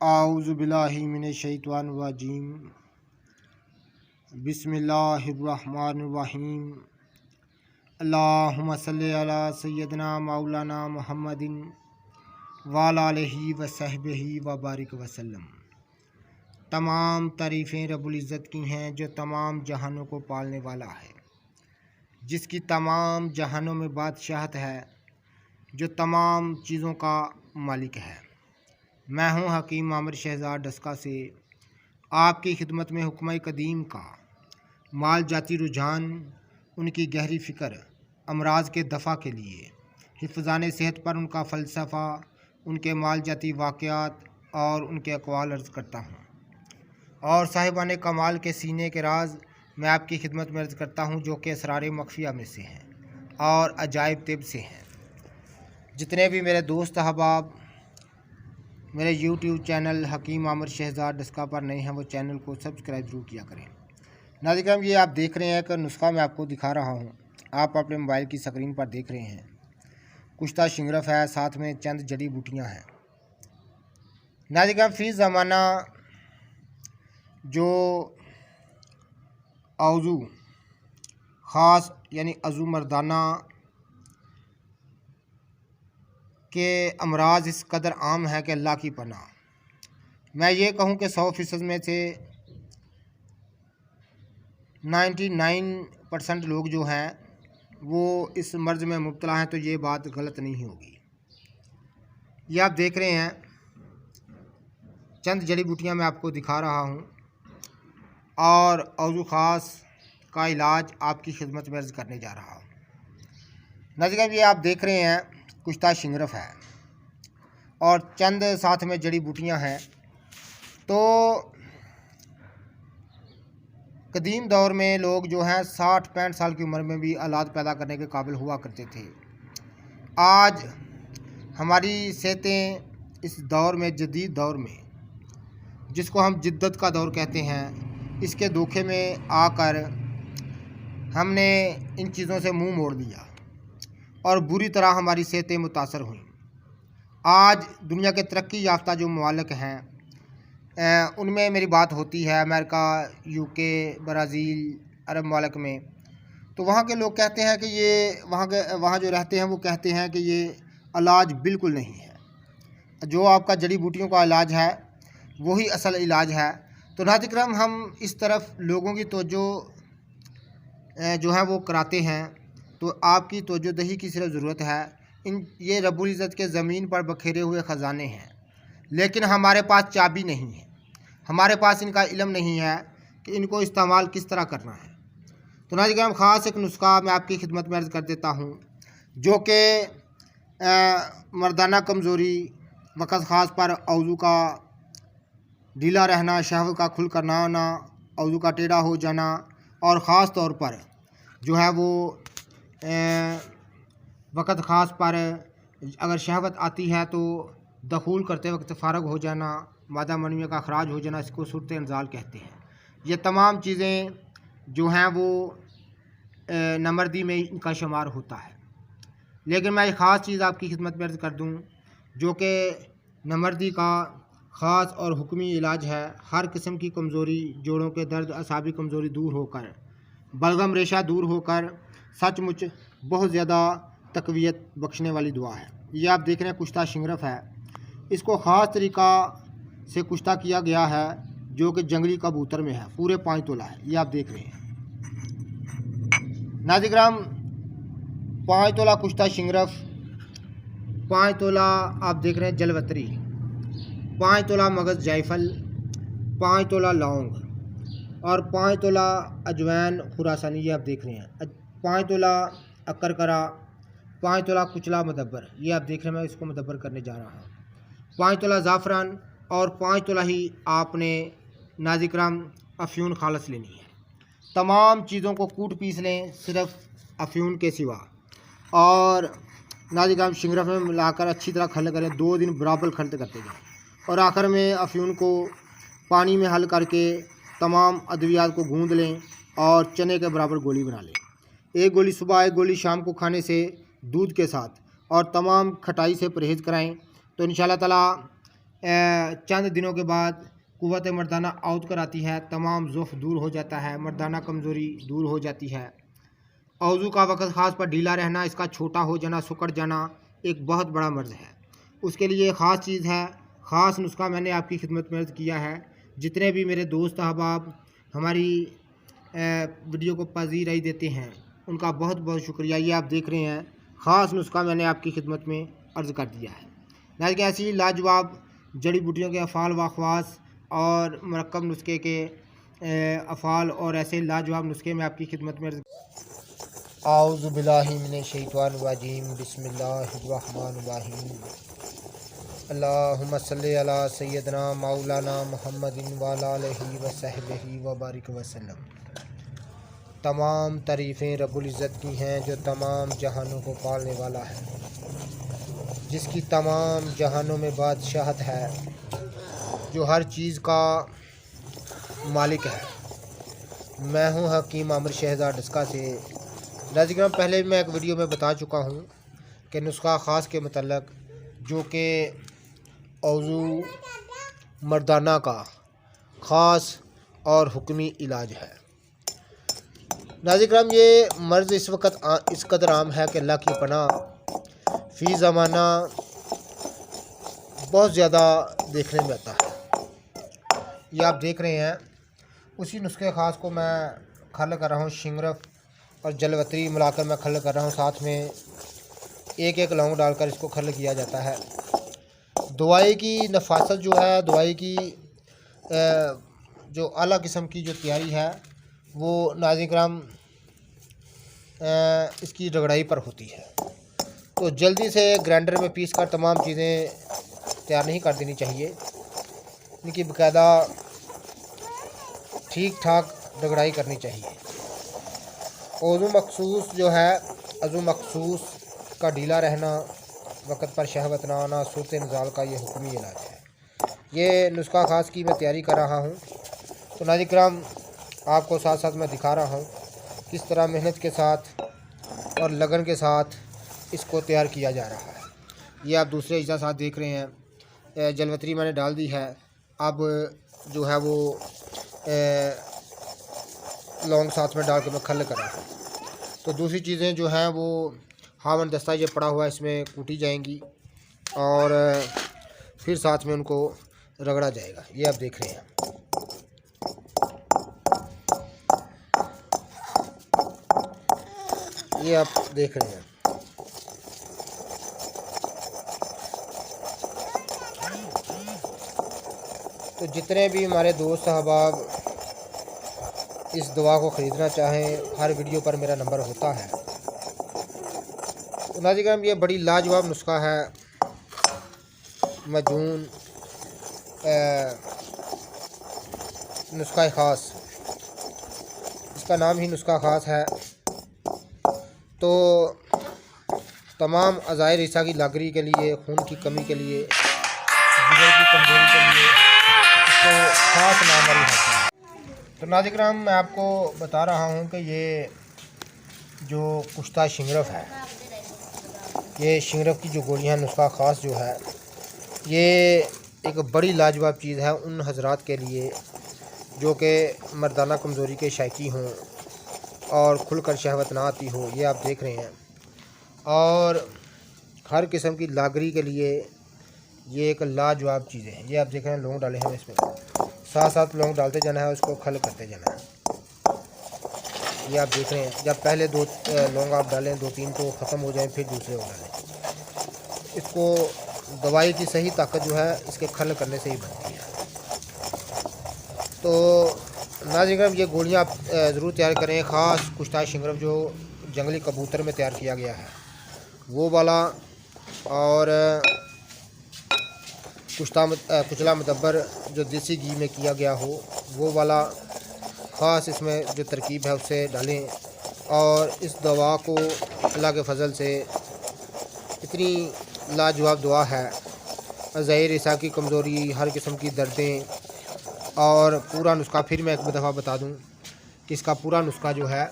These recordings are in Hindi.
आऊज़ु बिल्लाहि मिनश शैतानिर रजीम। बिस्मिल्लाहिर्रहमानिर्रहीम। अल्लाहुम्मा सल्लि अला सय्यदिना मौलाना मुहम्मदिन व अला आलिहि व सहबिही व बारिक वसल्लम। तमाम तारीफ़ें रब्बुल इज़्ज़त की हैं जो तमाम जहानों को पालने वाला है, जिसकी तमाम जहानों में बादशाहत है, जो तमाम चीज़ों का मालिक है। मैं हूँ हकीम आमिर शहजाद डस्का से आपकी खिदमत में हुक्म कदीम का माल जाती रुझान, उनकी गहरी फ़िक्र, अमराज के दफ़ा के लिए हिफ़्ज़ान सेहत पर उनका फ़लसफ़ा, उनके माल जाती वाक़यात और उनके अक़वाल अर्ज़ करता हूँ। और साहिबान कमाल के सीने के राज मैं आपकी खिदमत में अर्ज़ करता हूँ, जो कि असरार मख्फ़िया में से हैं और अजाइब तिब से हैं। जितने भी मेरे दोस्त अहबाब मेरे YouTube चैनल हकीम आमिर शहजाद डस्का पर नए हैं, वो चैनल को सब्सक्राइब ज़रूर किया करें। नाज़रीन, ये आप देख रहे हैं कि नुस्खा मैं आपको दिखा रहा हूँ, आप अपने मोबाइल की स्क्रीन पर देख रहे हैं। कुश्ता शिंगरफ है, साथ में चंद जड़ी बूटियाँ हैं। नाज़रीन, फ़ी ज़माना जो औज़ू ख़ास यानी अज़ू मर्दाना के अमराज इस कदर आम है कि अल्लाह की पनाह। मैं ये कहूँ कि 100% में से 99% लोग जो हैं वो इस मर्ज़ में मुब्तला हैं, तो ये बात गलत नहीं होगी। ये आप देख रहे हैं, चंद जड़ी बूटियाँ मैं आपको दिखा रहा हूँ और औज़ू ख़ास का इलाज आपकी खिदमत में अर्ज़ करने जा रहा हूँ। नाज़रीन, ये आप देख रहे हैं, कुश्ता शिंगरफ है और चंद साथ में जड़ी बूटियाँ हैं। तो कदीम दौर में लोग जो हैं 60-65 साल की उम्र में भी औलाद पैदा करने के काबिल हुआ करते थे। आज हमारी सेहतें इस दौर में, जदीद दौर में, जिसको हम जिद्दत का दौर कहते हैं, इसके धोखे में आकर हमने इन चीज़ों से मुंह मोड़ दिया और बुरी तरह हमारी सेहतें मुतासर हुई। आज दुनिया के तरक्की याफ्ता जो ममालिक हैं उनमें मेरी बात होती है, अमेरिका, UK, ब्राज़ील, अरब ममालिक में, तो वहाँ के लोग कहते हैं कि ये वहाँ जो रहते हैं वो कहते हैं कि ये इलाज बिल्कुल नहीं है। जो आपका जड़ी बूटियों का इलाज है वही असल इलाज है। तो नाज़रीन, हम इस तरफ लोगों की तवज्जो जो है वो कराते हैं, तो आपकी तवज्जोदही की सिर्फ ज़रूरत है। ये रब्बुल इज़्ज़त के ज़मीन पर बखेरे हुए ख़जाने हैं, लेकिन हमारे पास चाबी नहीं है, हमारे पास इनका इल्म नहीं है कि इनको इस्तेमाल किस तरह करना है। तो नाज़रीन, ख़ास एक नुस्खा मैं आपकी खिदमत में अर्ज़ कर देता हूँ, जो कि मर्दाना कमज़ोरी, वक़्त ख़ास पर औज़ू का ढीला रहना, शहवत का खुल कर ना आना, औज़ू का टेढ़ा हो जाना, और ख़ास तौर पर जो है वो वक़्त ख़ास पर अगर शहवत आती है तो दखूल करते वक्त फ़ारग हो जाना, मादा मनवी का अखराज हो जाना, इसको सूरत इंज़ाल कहते हैं। ये तमाम चीज़ें जो हैं वो नमर्दी में इनका शुमार होता है। लेकिन मैं एक ख़ास चीज़ आपकी खिदमत में अर्ज़ कर दूँ, जो कि नमर्दी का ख़ास और हुक्मी इलाज है। हर किस्म की कमज़ोरी, जोड़ों के दर्द, असाबी कमज़ोरी दूर होकर, बलगम रेशा दूर होकर सचमुच बहुत ज़्यादा तक़वियत बख्शने वाली दुआ है। ये आप देख रहे हैं, कुश्ता शिंगरफ है, इसको ख़ास तरीक़ा से कुश्ता किया गया है, जो कि जंगली कबूतर में है, पूरे 5 तोला है। ये आप देख रहे हैं नाज़रीन, 5 तोला कुश्ता शिंगरफ, 5 तोला आप देख रहे हैं जलवतरी, 5 तोला मगज़ जायफल, 5 तोला लौंग और 5 तोला अजवैन खुरासानी। ये आप देख रहे हैं, 5 तोला अकरकरा, 5 तोला कुचला मदब्बर। ये आप देख रहे हैं, मैं इसको मदब्बर करने जा रहा हूँ। 5 तोला ज़ाफ़रान और 5 तोला ही आपने नाज़रीन अफ़्यून खालस लेनी है। तमाम चीज़ों को कूट पीस लें, सिर्फ अफ़्यून के सिवा, और नाज़रीन शिंगरफ में मिलाकर अच्छी तरह खल करें। 2 दिन बराबर खलत करते जाएँ और आखिर में अफ़्यून को पानी में हल करके तमाम अद्वियात को गूँध लें और चने के बराबर गोली बना लें। 1 गोली सुबह, 1 गोली शाम को खाने से दूध के साथ, और तमाम खटाई से परहेज़ कराएं, तो इंशाअल्लाह ताला चंद दिनों के बाद कुव्वत मर्दाना आउट कर आती है, तमाम ज़ुफ़ दूर हो जाता है, मर्दाना कमज़ोरी दूर हो जाती है। औज़ू का वक़्त ख़ास पर ढीला रहना, इसका छोटा हो जाना, सुकड़ जाना एक बहुत बड़ा मर्ज़ है। उसके लिए एक ख़ास चीज़ है, ख़ास नुस्खा मैंने आपकी खिदमत में अर्ज़ किया है। जितने भी मेरे दोस्त अहबाब हमारी वीडियो को पज़ीराई देते हैं, उनका बहुत बहुत शुक्रिया। ये आप देख रहे हैं, ख़ास नुस्खा मैंने आपकी खिदमत में अर्ज़ कर दिया है। ना कि ऐसी लाजवाब जड़ी बूटियों के अफ़ाल व अख़वास और मरकब नुस्खे के अफ़ाल और ऐसे लाजवाब नुस्खे में आपकी खिदमत में आऊज़ु बिल्लाहि मिनश शैतानिर रजीम बिस्मिल्लाहिर रहमानिर रहीम अल्लाहुम्मा सल्लि अला सय्यदना मौलाना मुहम्मदिन व अला आलिहि व सहबिहि व बारिक वसल्लम। तमाम तारीफ़ें रब्बुल इज़्ज़त की हैं जो तमाम जहानों को पालने वाला है, जिसकी तमाम जहानों में बादशाहत है, जो हर चीज़ का मालिक है। मैं हूँ हकीम आमिर शहज़ाद डस्का से। नाज़रीन, पहले मैं एक वीडियो में बता चुका हूँ कि नुस्खा ख़ास के मतलब जो कि औज़ू मर्दाना का ख़ास और हुक्मी इलाज है। नाज़रीन, ये मर्ज़ इस वक्त इस कदर आम है कि अल्लाह की पनाह फ़ी ज़माना बहुत ज़्यादा देखने में आता है। ये आप देख रहे हैं, उसी नुस्खे ख़ास को मैं खल कर रहा हूँ। शिंगरफ और जलवतरी मिलाकर मैं खल कर रहा हूँ, साथ में एक एक लौंग डालकर इसको खल किया जाता है। दवाई की नफासत जो है, दवाई की जो आला किस्म की जो तैयारी है वो नाज़रीन इसकी रगड़ाई पर होती है। तो जल्दी से ग्राइंडर में पीस कर तमाम चीज़ें तैयार नहीं कर देनी चाहिए, इनकी बाकायदा ठीक ठाक रगड़ाई करनी चाहिए। औज़ू मखसूस जो है, अज़ू मखसूस का ढीला रहना, वक़्त पर शहवत ना आना, सूरत नज़ाल का ये हुक्मी इलाज है। ये नुस्खा ख़ास की मैं तैयारी कर रहा हूँ। तो नाज़रीन, आपको साथ साथ मैं दिखा रहा हूँ किस तरह मेहनत के साथ और लगन के साथ इसको तैयार किया जा रहा है। ये आप दूसरे हिस्सा साथ देख रहे हैं, जलवतरी मैंने डाल दी है। अब जो है वो लौंग साथ में डाल के मैं खल कर रहा हूँ। तो दूसरी चीज़ें जो हैं वो हावन दस्ता ये पड़ा हुआ है, इसमें कूटी जाएंगी और फिर साथ में उनको रगड़ा जाएगा। ये आप देख रहे हैं। ये आप देख रहे हैं। तो जितने भी हमारे दोस्त अहबाब इस दवा को ख़रीदना चाहें, हर वीडियो पर मेरा नंबर होता है। तो नाज़रीन, ये बड़ी लाजवाब नुस्खा है। मजून नुस्खा ख़ास, इसका नाम ही नुस्खा ख़ास है। तो तमाम अज़ायर ईसा की लागरी के लिए, खून की कमी के लिए, जिगर की कमजोरी के लिए इसको ख़ास नाम वाली होता है। तो नाज़रीन, मैं आपको बता रहा हूँ कि ये जो कुश्ता शिंगरफ है, ये शिंगरफ की जो गोलियाँ नुस्खा ख़ास जो है, ये एक बड़ी लाजवाब चीज़ है उन हज़रात के लिए जो कि मर्दाना कमज़ोरी के शायकी हों और खुलकर शहवत ना आती हो। ये आप देख रहे हैं। और हर किस्म की लागरी के लिए ये एक लाजवाब चीज़ें हैं। ये आप देख रहे हैं, लौंग डाले हैं इसमें, साथ साथ लौंग डालते जाना है, उसको खल करते जाना है। ये आप देख रहे हैं, जब पहले दो लौंग आप डालें, दो तीन तो ख़त्म हो जाए, फिर दूसरे को डालें। इसको दवाई की सही ताकत जो है इसके खल करने से ही बनती है। तो नाज़रीन, ये गोलियां आप ज़रूर तैयार करें। ख़ास कुश्ता शिंगरफ जो जंगली कबूतर में तैयार किया गया है वो वाला, और कुचला मुदब्बर जो देसी घी में किया गया हो वो वाला। ख़ास इसमें जो तरकीब है उससे डालें। और इस दवा को अल्लाह के फ़ज़ल से इतनी लाजवाब दुआ है, ज़ाहिर ईसा की कमज़ोरी, हर किस्म की दर्दें, और पूरा नुस्खा फिर मैं एक दफ़ा बता दूं कि इसका पूरा नुस्खा जो है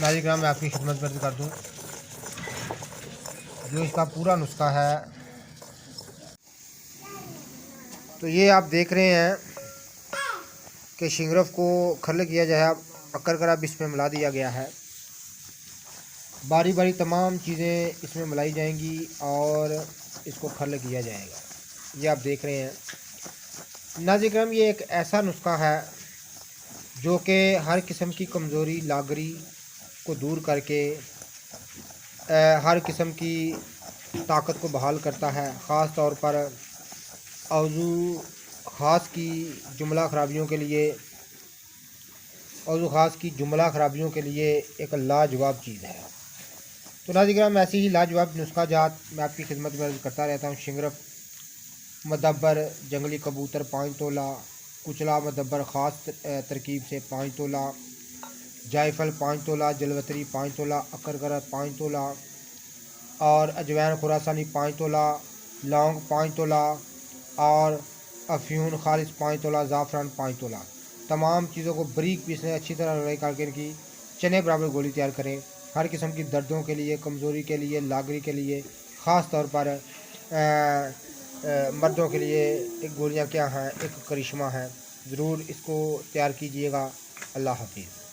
नाज़रीन मैं आपकी खिदमत में कर दूं। जो इसका पूरा नुस्खा है तो ये आप देख रहे हैं कि शिंगरफ को खल किया जाए, अक्कर कर अब इसमें मिला दिया गया है। बारी बारी तमाम चीज़ें इसमें मिलाई जाएंगी और इसको खल किया जाएगा। ये आप देख रहे हैं नाज़रीन करम, ये एक ऐसा नुस्खा है जो कि हर किस्म की कमज़ोरी लागरी को दूर करके हर किस्म की ताकत को बहाल करता है। ख़ास तौर पर औज़ू ख़ास की जुमला ख़राबियों के लिए के लिए एक लाजवाब चीज़ है। तो नाज़रीन ऐसी ही लाजवाब नुस्खा जात मैं आपकी खिदमत में अर्ज़ करता रहता हूँ। शिंगरफ, मदब्बर, जंगली कबूतर 5 तोला, कुचला मदब्बर ख़ास तरकीब से 5 तोला, जायफल 5 तोला, जलवतरी 5 तोला, अकरगर 5 तोला और अजवैन खुरासानी 5 तोला, लौंग 5 तोला और अफ्यून खालिस 5 तोला, ज़ाफ़रान 5 तोला। तमाम चीज़ों को बारीक पीसने, अच्छी तरह रोई करके इनकी चने बराबर गोली तैयार करें। हर किस्म की दर्दों के लिए, कमज़ोरी के लिए, लागरी के लिए, ख़ास तौर पर मर्दों के लिए एक गोलियां क्या हैं, एक करिश्मा है। ज़रूर इसको तैयार कीजिएगा। अल्लाह हाफ़िज़।